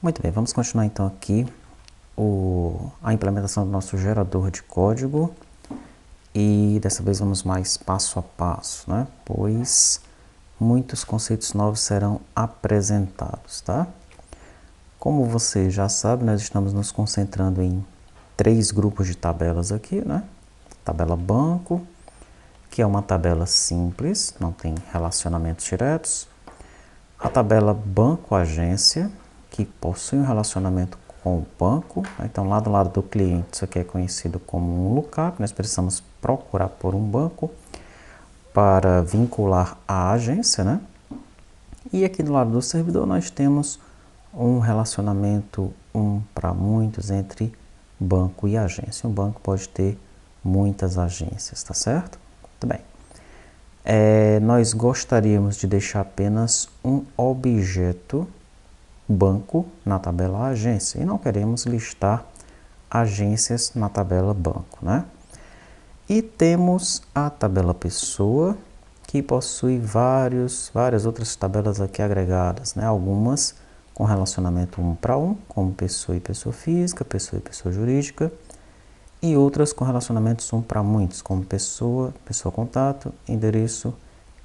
Muito bem, vamos continuar então aqui a implementação do nosso gerador de código e dessa vez vamos mais passo a passo, né? Pois muitos conceitos novos serão apresentados, tá? Como você já sabe, nós estamos nos concentrando em 3 grupos de tabelas aqui, né? Tabela banco, que é uma tabela simples, não tem relacionamentos diretos. A tabela banco-agência, que possui um relacionamento com o banco. Então, lá do lado do cliente, isso aqui é conhecido como um lookup. Nós precisamos procurar por um banco para vincular a agência, né? E aqui do lado do servidor, nós temos um relacionamento para muitos entre banco e agência. Um banco pode ter muitas agências, tá certo? Muito bem. Nós gostaríamos de deixar apenas um objeto banco na tabela agência e não queremos listar agências na tabela banco, né? E temos a tabela pessoa, que possui várias outras tabelas aqui agregadas, né? Algumas com relacionamento 1 para 1, como pessoa e pessoa física, pessoa e pessoa jurídica, e outras com relacionamentos 1 para muitos, como pessoa, pessoa contato, endereço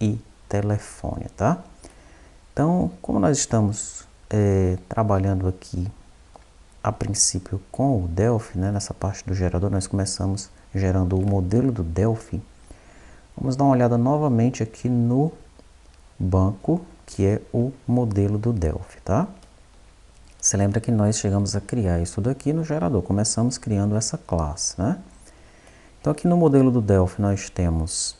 e telefone, tá? Então, como nós estamos trabalhando aqui a princípio com o Delphi, né, nessa parte do gerador, nós começamos gerando o modelo do Delphi. Vamos dar uma olhada novamente aqui no banco, que é o modelo do Delphi, tá? Você lembra que nós chegamos a criar isso daqui no gerador, começamos criando essa classe, né? Então aqui no modelo do Delphi nós temos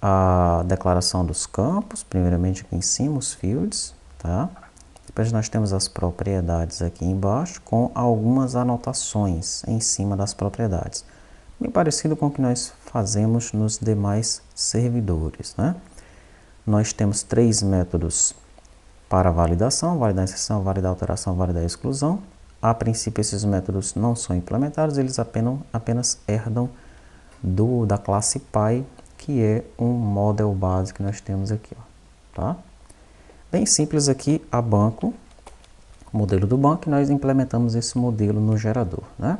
a declaração dos campos, primeiramente aqui em cima os fields, tá? Depois nós temos as propriedades aqui embaixo com algumas anotações em cima das propriedades. Bem parecido com o que nós fazemos nos demais servidores, né? Nós temos 3 métodos para validação: validar a inserção, validar a alteração, validar a exclusão. A princípio esses métodos não são implementados, eles apenas herdam da classe Py, que é um model base que nós temos aqui, ó, tá? Bem simples aqui, a banco, modelo do banco, e nós implementamos esse modelo no gerador, né?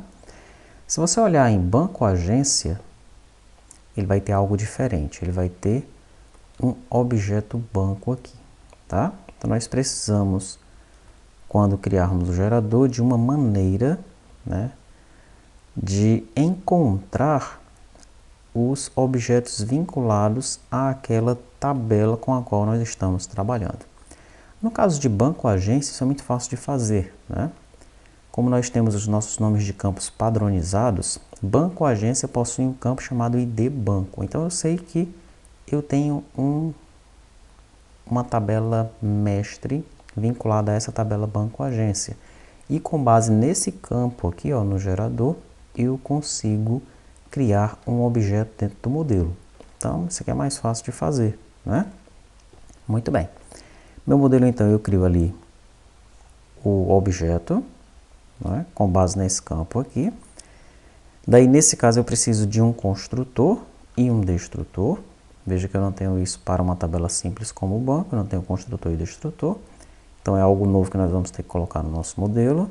Se você olhar em banco agência, ele vai ter algo diferente, ele vai ter um objeto banco aqui, tá? Então nós precisamos, quando criarmos o gerador, de uma maneira, né, de encontrar os objetos vinculados àquela tabela com a qual nós estamos trabalhando. No caso de banco-agência, isso é muito fácil de fazer, né? Como nós temos os nossos nomes de campos padronizados, banco-agência possui um campo chamado ID banco. Então eu sei que eu tenho uma tabela mestre vinculada a essa tabela banco-agência. E com base nesse campo aqui, ó, no gerador, eu consigo criar um objeto dentro do modelo. Então, isso aqui é mais fácil de fazer, né? Muito bem. Meu modelo, então, eu crio ali o objeto, né, com base nesse campo aqui. Daí, nesse caso, eu preciso de um construtor e um destrutor. Veja que eu não tenho isso para uma tabela simples como o banco, eu não tenho construtor e destrutor. Então, é algo novo que nós vamos ter que colocar no nosso modelo.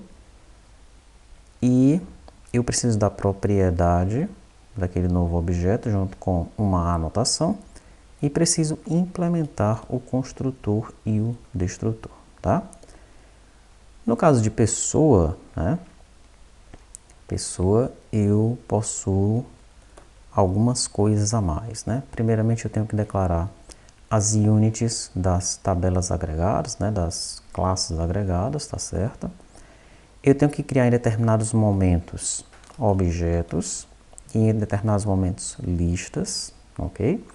E eu preciso da propriedade daquele novo objeto junto com uma anotação. E preciso implementar o construtor e o destrutor, tá? No caso de pessoa, né? Pessoa, eu possuo algumas coisas a mais, né? Primeiramente, eu tenho que declarar as units das tabelas agregadas, né? Das classes agregadas, tá certo? Eu tenho que criar em determinados momentos objetos e em determinados momentos listas, ok?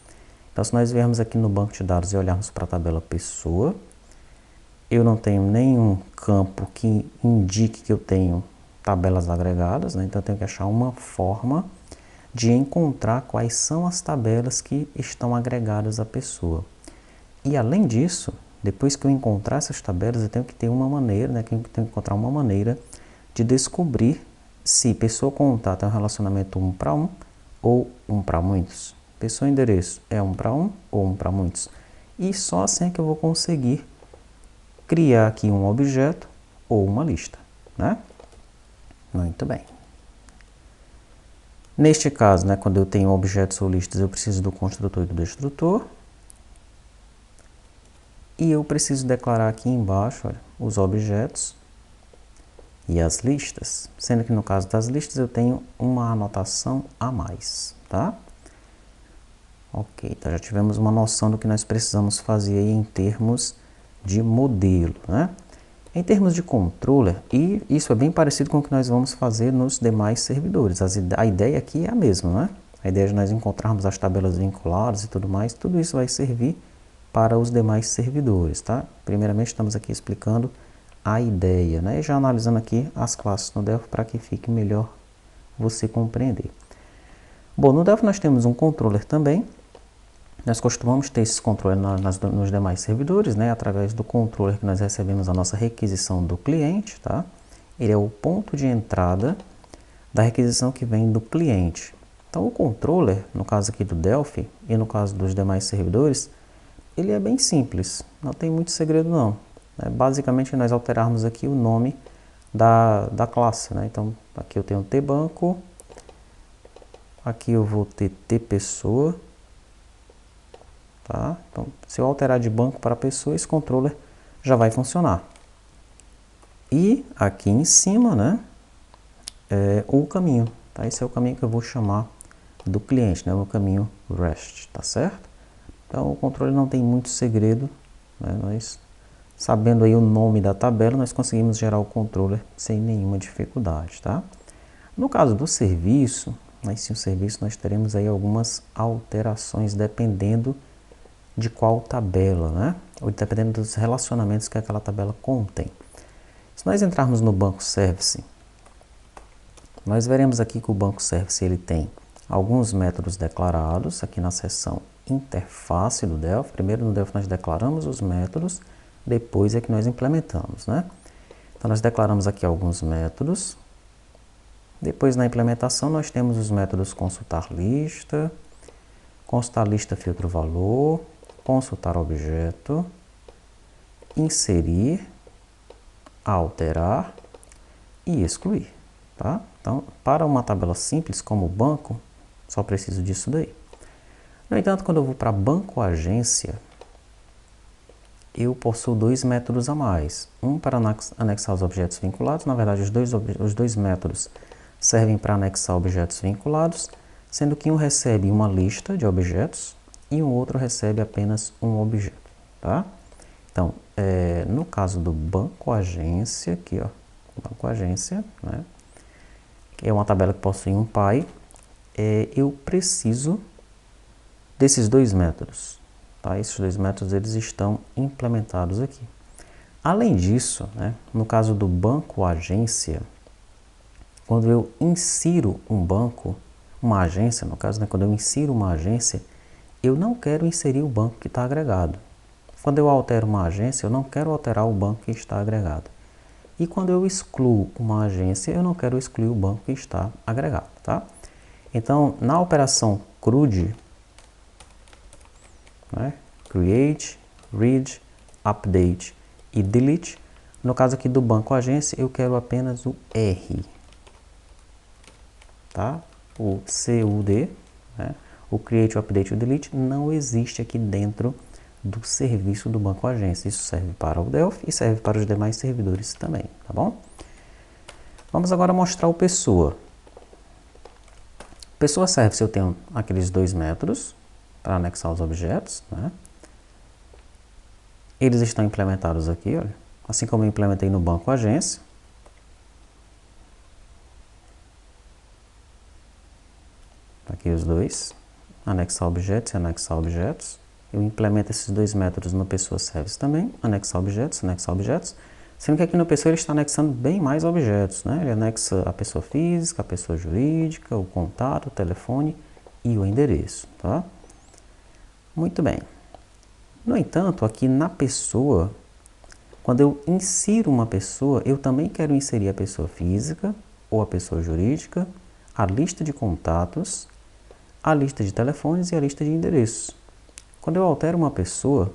Então, se nós viermos aqui no banco de dados e olharmos para a tabela pessoa, eu não tenho nenhum campo que indique que eu tenho tabelas agregadas, né? Então eu tenho que achar uma forma de encontrar quais são as tabelas que estão agregadas à pessoa. E além disso, depois que eu encontrar essas tabelas, eu tenho que ter uma maneira, né? Eu tenho que encontrar uma maneira de descobrir se pessoa contato é um relacionamento 1 para 1 ou 1 para muitos. Pessoa endereço é 1 para 1 ou 1 para muitos. E só assim é que eu vou conseguir criar aqui um objeto ou uma lista, né? Muito bem. Neste caso, né, quando eu tenho objetos ou listas, eu preciso do construtor e do destrutor. E eu preciso declarar aqui embaixo, olha, os objetos e as listas, sendo que no caso das listas eu tenho uma anotação a mais, tá? Ok, então já tivemos uma noção do que nós precisamos fazer aí em termos de modelo, né? Em termos de controller, e isso é bem parecido com o que nós vamos fazer nos demais servidores. A ideia aqui é a mesma, né? A ideia de nós encontrarmos as tabelas vinculadas e tudo mais, tudo isso vai servir para os demais servidores, tá? Primeiramente estamos aqui explicando a ideia, né? E já analisando aqui as classes no Delphi para que fique melhor você compreender. Bom, no Delphi nós temos um controller também. Nós costumamos ter esses controles nos demais servidores, né? Através do controller que nós recebemos a nossa requisição do cliente, tá? Ele é o ponto de entrada da requisição que vem do cliente. Então o controller, no caso aqui do Delphi e no caso dos demais servidores, ele é bem simples, não tem muito segredo não. Basicamente nós alterarmos aqui o nome da classe, né? Então aqui eu tenho tBanco, aqui eu vou ter tPessoa, tá? Então se eu alterar de banco para pessoa, esse controller já vai funcionar. E aqui em cima, né, é o caminho, tá? Esse é o caminho que eu vou chamar do cliente, né? O caminho REST, tá certo? Então o controle não tem muito segredo, né? Nós, sabendo aí o nome da tabela, nós conseguimos gerar o controller sem nenhuma dificuldade, tá? No caso do serviço, aí sim o serviço nós teremos aí algumas alterações dependendo de qual tabela, né? Ou dependendo dos relacionamentos que aquela tabela contém. Se nós entrarmos no banco service, nós veremos aqui que o banco service ele tem alguns métodos declarados aqui na seção interface do Delphi. Primeiro no Delphi nós declaramos os métodos, depois é que nós implementamos, né? Então nós declaramos aqui alguns métodos. Depois na implementação nós temos os métodos consultar lista filtro valor, consultar objeto, inserir, alterar e excluir, tá? Então, para uma tabela simples como o banco, só preciso disso daí. No entanto, quando eu vou para banco agência, eu possuo dois métodos a mais. Um para anexar os objetos vinculados, na verdade os dois métodos servem para anexar objetos vinculados, sendo que um recebe uma lista de objetos e o outro recebe apenas um objeto, tá? Então, no caso do banco agência, aqui ó, banco agência, né, que é uma tabela que possui um pai, eu preciso desses dois métodos, tá? Esses dois métodos eles estão implementados aqui. Além disso, né, no caso do banco agência, quando eu insiro um banco, uma agência, no caso, né, quando eu insiro uma agência, eu não quero inserir o banco que está agregado. Quando eu altero uma agência, eu não quero alterar o banco que está agregado. E quando eu excluo uma agência, eu não quero excluir o banco que está agregado, tá? Então, na operação CRUD, né, create, read, update e delete, no caso aqui do banco agência, eu quero apenas o R, tá? O CUD, né? O create, o update e o delete não existe aqui dentro do serviço do banco agência. Isso serve para o Delphi e serve para os demais servidores também, tá bom? Vamos agora mostrar o pessoa. Pessoa serve se eu tenho aqueles dois métodos para anexar os objetos, né? Eles estão implementados aqui, olha, assim como eu implementei no banco agência. Aqui os dois, anexar objetos e anexar objetos. Eu implemento esses dois métodos no pessoa service também, anexar objetos, sendo que aqui no pessoa ele está anexando bem mais objetos, né? Ele anexa a pessoa física, a pessoa jurídica, o contato, o telefone e o endereço, tá? Muito bem. No entanto, aqui na pessoa, quando eu insiro uma pessoa, eu também quero inserir a pessoa física ou a pessoa jurídica, a lista de contatos, a lista de telefones e a lista de endereços. Quando eu altero uma pessoa,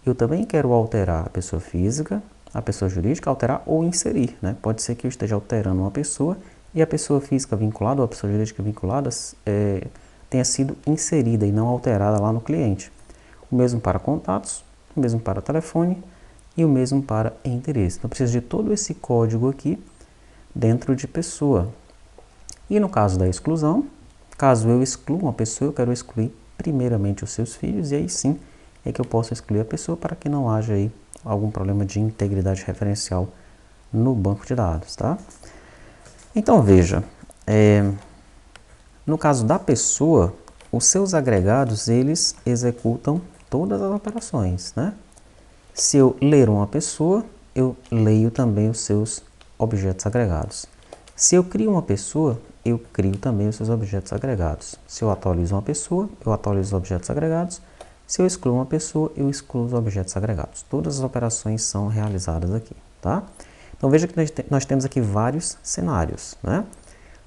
eu também quero alterar a pessoa física, a pessoa jurídica alterar ou inserir, né? Pode ser que eu esteja alterando uma pessoa e a pessoa física vinculada ou a pessoa jurídica vinculada tenha sido inserida e não alterada lá no cliente. O mesmo para contatos, o mesmo para telefone e o mesmo para endereço. Então, eu preciso de todo esse código aqui dentro de pessoa. E no caso da exclusão, caso eu exclua uma pessoa, eu quero excluir primeiramente os seus filhos e aí sim é que eu posso excluir a pessoa para que não haja aí algum problema de integridade referencial no banco de dados, tá? Então veja, no caso da pessoa, os seus agregados, eles executam todas as operações, né? Se eu ler uma pessoa, eu leio também os seus objetos agregados. Se eu crio uma pessoa, eu crio também os seus objetos agregados. Se eu atualizo uma pessoa, eu atualizo os objetos agregados. Se eu excluo uma pessoa, eu excluo os objetos agregados. Todas as operações são realizadas aqui, tá? Então veja que nós temos aqui vários cenários, né?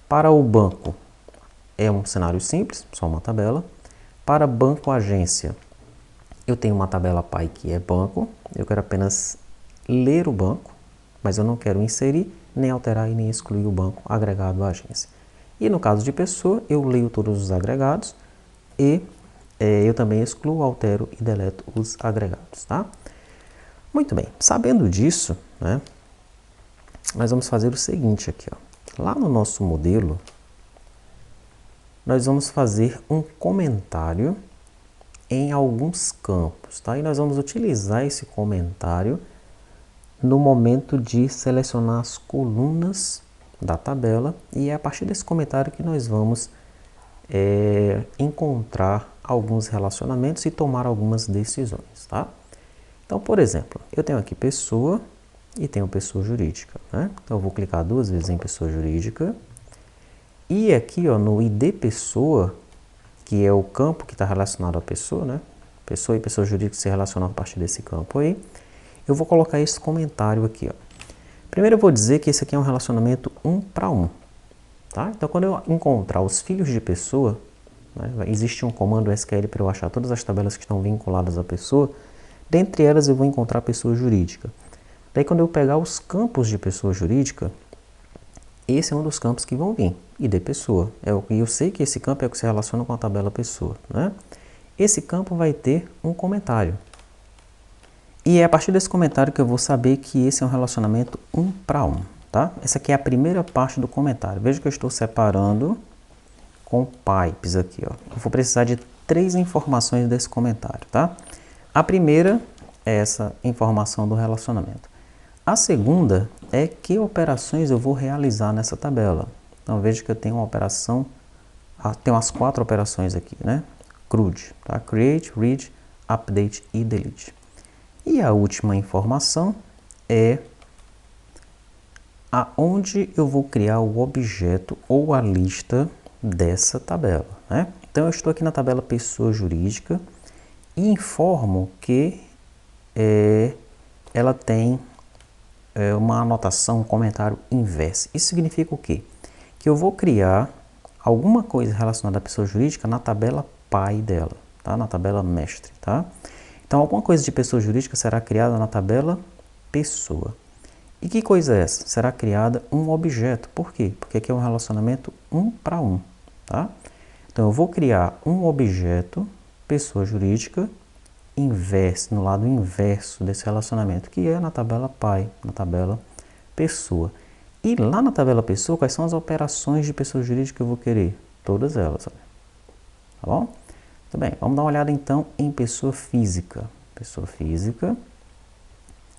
Para o banco é um cenário simples, só uma tabela. Para banco agência, eu tenho uma tabela pai que é banco. Eu quero apenas ler o banco, mas eu não quero inserir, nem alterar e nem excluir o banco agregado à agência. E no caso de pessoa, eu leio todos os agregados e eu também excluo, altero e deleto os agregados, tá? Muito bem, sabendo disso, né, nós vamos fazer o seguinte aqui, ó. Lá no nosso modelo, nós vamos fazer um comentário em alguns campos, tá? E nós vamos utilizar esse comentário no momento de selecionar as colunas da tabela e é a partir desse comentário que nós vamos encontrar alguns relacionamentos e tomar algumas decisões, tá? Então, por exemplo, eu tenho aqui pessoa e tenho pessoa jurídica, né? Então, eu vou clicar duas vezes em pessoa jurídica e aqui, ó, no ID pessoa, que é o campo que está relacionado à pessoa, né? Pessoa e pessoa jurídica se relacionam a partir desse campo aí. Eu vou colocar esse comentário aqui, ó. Primeiro eu vou dizer que esse aqui é um relacionamento 1 para 1, tá? Então, quando eu encontrar os filhos de pessoa, né, existe um comando SQL para eu achar todas as tabelas que estão vinculadas à pessoa. Dentre elas, eu vou encontrar a pessoa jurídica. Daí, quando eu pegar os campos de pessoa jurídica, esse é um dos campos que vão vir, ID pessoa. E eu sei que esse campo é o que se relaciona com a tabela pessoa, né? Esse campo vai ter um comentário. E é a partir desse comentário que eu vou saber que esse é um relacionamento 1 para 1, tá? Essa aqui é a primeira parte do comentário. Veja que eu estou separando com pipes aqui, ó. Eu vou precisar de 3 informações desse comentário, tá? A primeira é essa informação do relacionamento. A segunda é que operações eu vou realizar nessa tabela. Então, veja que eu tenho uma operação, tenho as 4 operações aqui, né? CRUD, tá? Create, Read, Update e Delete. E a última informação é aonde eu vou criar o objeto ou a lista dessa tabela, né? Então, eu estou aqui na tabela pessoa jurídica e informo que ela tem uma anotação, um comentário inverso. Isso significa o quê? Que eu vou criar alguma coisa relacionada à pessoa jurídica na tabela pai dela, tá? Na tabela mestre, tá? Então, alguma coisa de pessoa jurídica será criada na tabela pessoa. E que coisa é essa? Será criada um objeto. Por quê? Porque aqui é um relacionamento 1 para 1, tá? Então, eu vou criar um objeto, pessoa jurídica, no lado inverso desse relacionamento, que é na tabela pai, na tabela pessoa. E lá na tabela pessoa, quais são as operações de pessoa jurídica que eu vou querer? Todas elas, olha. Tá bom? Muito bem, vamos dar uma olhada então em pessoa física. Pessoa física,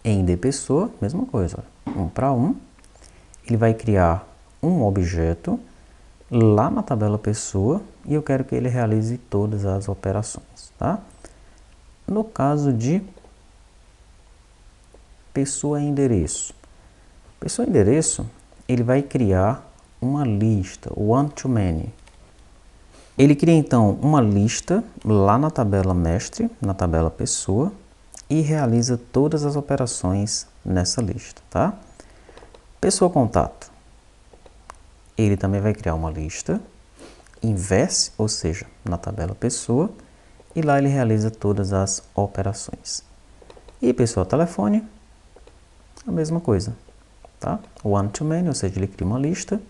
em ID pessoa, mesma coisa, olha. 1 para 1. Ele vai criar um objeto lá na tabela pessoa e eu quero que ele realize todas as operações, tá? No caso de pessoa endereço. Pessoa endereço, ele vai criar uma lista, one to many. Ele cria então uma lista lá na tabela mestre, na tabela pessoa, e realiza todas as operações nessa lista, tá? Pessoa contato. Ele também vai criar uma lista, inverse, ou seja, na tabela pessoa, e lá ele realiza todas as operações. E pessoa telefone, a mesma coisa, tá? One to many, ou seja, ele cria uma lista.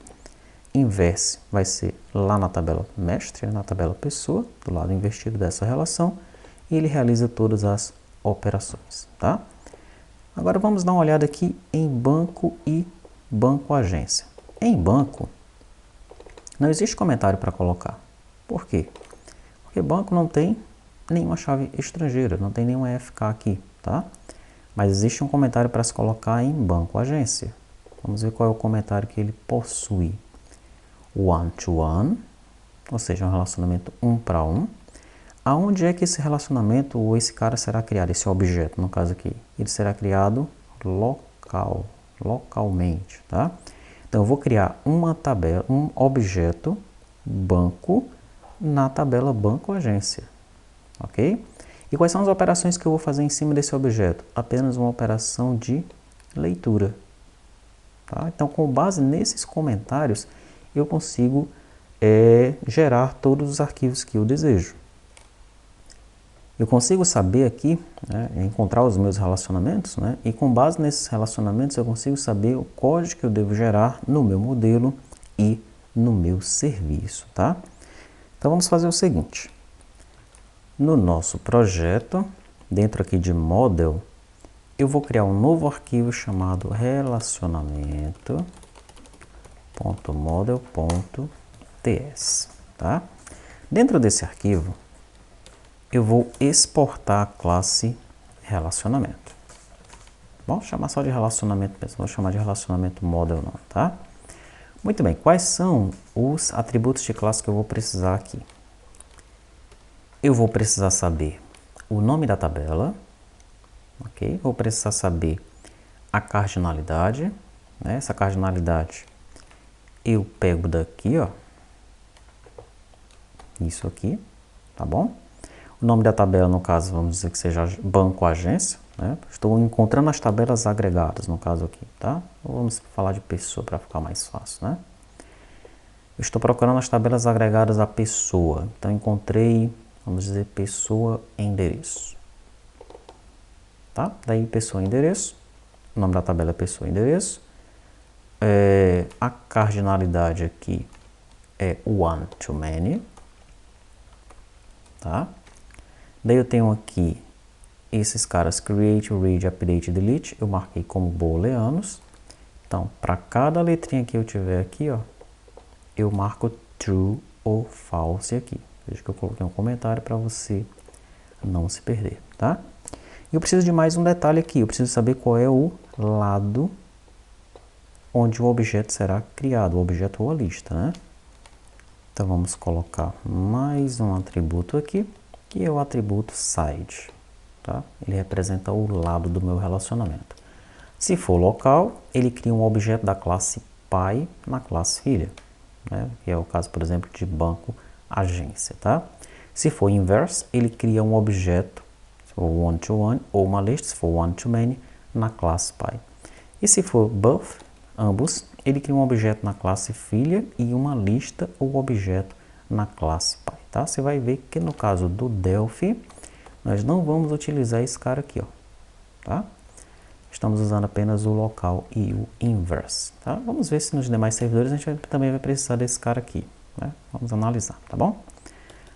Inverse vai ser lá na tabela mestre, na tabela pessoa, do lado invertido dessa relação, e ele realiza todas as operações, tá? Agora vamos dar uma olhada aqui em banco e banco agência. Em banco, não existe comentário para colocar. Por quê? Porque banco não tem nenhuma chave estrangeira, não tem nenhum FK aqui, tá? Mas existe um comentário para se colocar em banco agência. Vamos ver qual é o comentário que ele possui. One to one, ou seja, um relacionamento 1 para 1. Aonde é que esse relacionamento ou esse cara será criado, esse objeto, no caso aqui? Ele será criado localmente, tá? Então, eu vou criar uma tabela, um objeto banco na tabela banco agência, ok? E quais são as operações que eu vou fazer em cima desse objeto? Apenas uma operação de leitura, tá? Então, com base nesses comentários, eu consigo gerar todos os arquivos que eu desejo. Eu consigo saber aqui, né, encontrar os meus relacionamentos, né, e com base nesses relacionamentos eu consigo saber o código que eu devo gerar no meu modelo e no meu serviço, tá? Então vamos fazer o seguinte. No nosso projeto, dentro aqui de model, eu vou criar um novo arquivo chamado relacionamento.model.ts, tá? Dentro desse arquivo, eu vou exportar a classe relacionamento. Vamos chamar só de relacionamento mesmo, vou chamar de relacionamento model não, tá? Muito bem, quais são os atributos de classe que eu vou precisar aqui? Eu vou precisar saber o nome da tabela, ok? Vou precisar saber a cardinalidade, né? Essa cardinalidade eu pego daqui, ó, isso aqui, tá bom? O nome da tabela, no caso, vamos dizer que seja banco agência, né? Estou encontrando as tabelas agregadas, no caso aqui, tá? Vamos falar de pessoa para ficar mais fácil, né? Eu estou procurando as tabelas agregadas à pessoa, então encontrei, vamos dizer, pessoa endereço, tá? Daí pessoa endereço, o nome da tabela é pessoa endereço, a cardinalidade aqui é one to many, tá? Daí eu tenho aqui esses caras create, read, update e delete, eu marquei como booleanos. Então, para cada letrinha que eu tiver aqui, ó, eu marco true ou false aqui. Veja que eu coloquei um comentário para você não se perder, tá? E eu preciso de mais um detalhe aqui, eu preciso saber qual é o lado onde o objeto será criado, o objeto ou a lista, né? Então, vamos colocar mais um atributo aqui, que é o atributo side, tá? Ele representa o lado do meu relacionamento. Se for local, ele cria um objeto da classe pai na classe filha, né? Que é o caso, por exemplo, de banco agência, tá? Se for inverse, ele cria um objeto, se for one to one, ou uma lista, se for one to many, na classe pai. E se for both, ambos, ele cria um objeto na classe filha e uma lista ou objeto na classe pai, tá? Você vai ver que no caso do Delphi, nós não vamos utilizar esse cara aqui, ó, tá? Estamos usando apenas o local e o inverse, tá? Vamos ver se nos demais servidores a gente também vai precisar desse cara aqui, né? Vamos analisar, tá bom?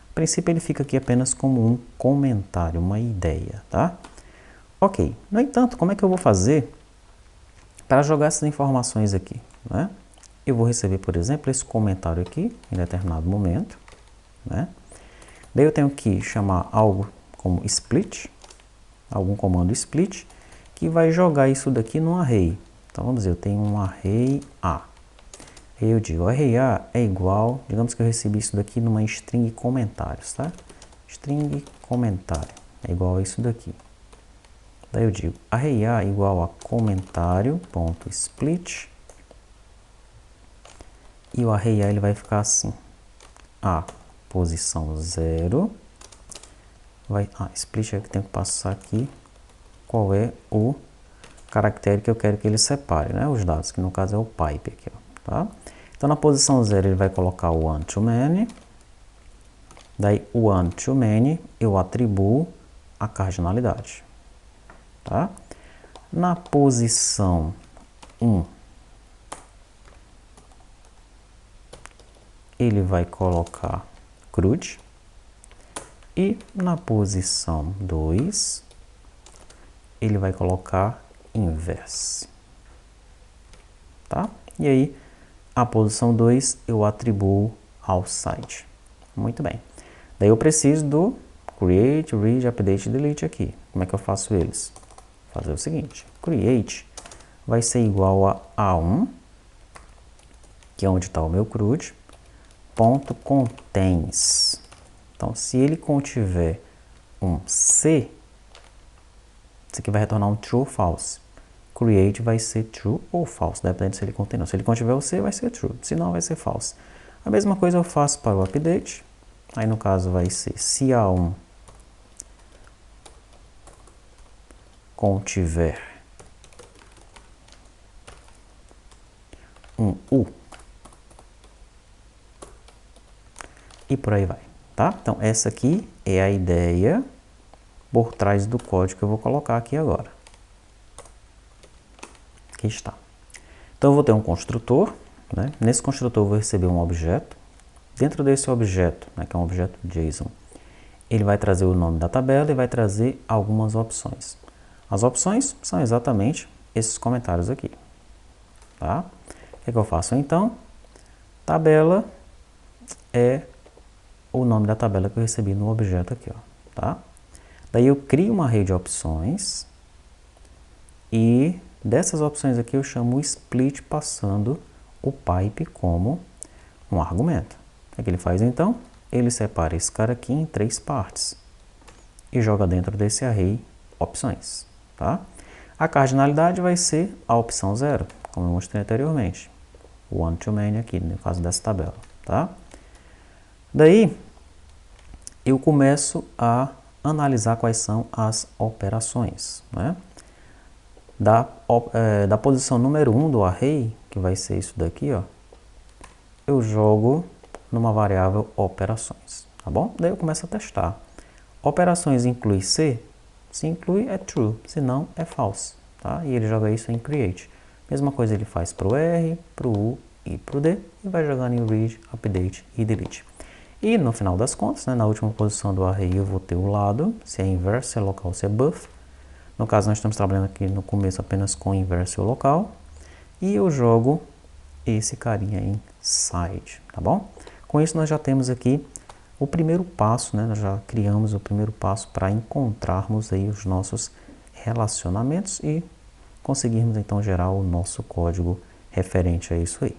A princípio ele fica aqui apenas como um comentário, uma ideia, tá? Ok, no entanto, como é que eu vou fazer para jogar essas informações aqui, né? Eu vou receber, por exemplo, esse comentário aqui em determinado momento, né? Daí eu tenho que chamar algo como split, algum comando split, que vai jogar isso daqui num array. Então vamos dizer, eu tenho um array A. Aí eu digo, array A é igual, digamos que eu recebi isso daqui numa string comentários, tá? String comentário é igual a isso daqui. Daí eu digo, array A igual a comentário.split. E o array A ele vai ficar assim. A, posição 0. Split é que tem que passar aqui qual é o caractere que eu quero que ele separe, né? Os dados, que no caso é o pipe aqui, ó, tá? Então na posição 0 ele vai colocar o one to many. Daí o one to many eu atribuo a cardinalidade, tá? Na posição 1, ele vai colocar CRUD. E na posição 2, ele vai colocar inverse. Tá? E aí, a posição 2 eu atribuo ao site. Muito bem. Daí eu preciso do create, read, update e delete aqui. Como é que eu faço eles? Vou fazer o seguinte, create vai ser igual a A1, que é onde está o meu CRUD, ponto contains. Então, se ele contiver um C, isso aqui vai retornar um true ou false. Create vai ser true ou false, dependendo se ele contém não. Se ele contiver o C, vai ser true, se não, vai ser false. A mesma coisa eu faço para o update. Aí, no caso, vai ser se A1 contiver um U, e por aí vai, tá? Então, essa aqui é a ideia por trás do código que eu vou colocar aqui agora. Aqui está. Então, eu vou ter um construtor, né? Nesse construtor eu vou receber um objeto. Dentro desse objeto, né, que é um objeto JSON, ele vai trazer o nome da tabela e vai trazer algumas opções. As opções são exatamente esses comentários aqui, tá? O que é que eu faço então? Tabela é o nome da tabela que eu recebi no objeto aqui, ó, tá? Daí eu crio uma rede de opções e dessas opções aqui eu chamo o split passando o pipe como um argumento. O que ele faz então? Ele separa esse cara aqui em 3 partes e joga dentro desse array opções, tá? A cardinalidade vai ser a opção 0, como eu mostrei anteriormente. O one to many aqui, no caso dessa tabela, tá? Daí, eu começo a analisar quais são as operações, né? Da posição número 1 do array, que vai ser isso daqui, ó, eu jogo numa variável operações, tá bom? Daí eu começo a testar. Operações inclui C? Se inclui é true, se não é false, tá? E ele joga isso em create. Mesma coisa ele faz para o R, para o U e para o D e vai jogando em read, update e delete. E no final das contas, né, na última posição do array eu vou ter o lado, se é inverse, se é local, se é buff. No caso nós estamos trabalhando aqui no começo apenas com inverse ou local. E eu jogo esse carinha em side, tá bom? Com isso nós já temos aqui o primeiro passo, né? Nós já criamos o primeiro passo para encontrarmos aí os nossos relacionamentos e conseguirmos então gerar o nosso código referente a isso aí.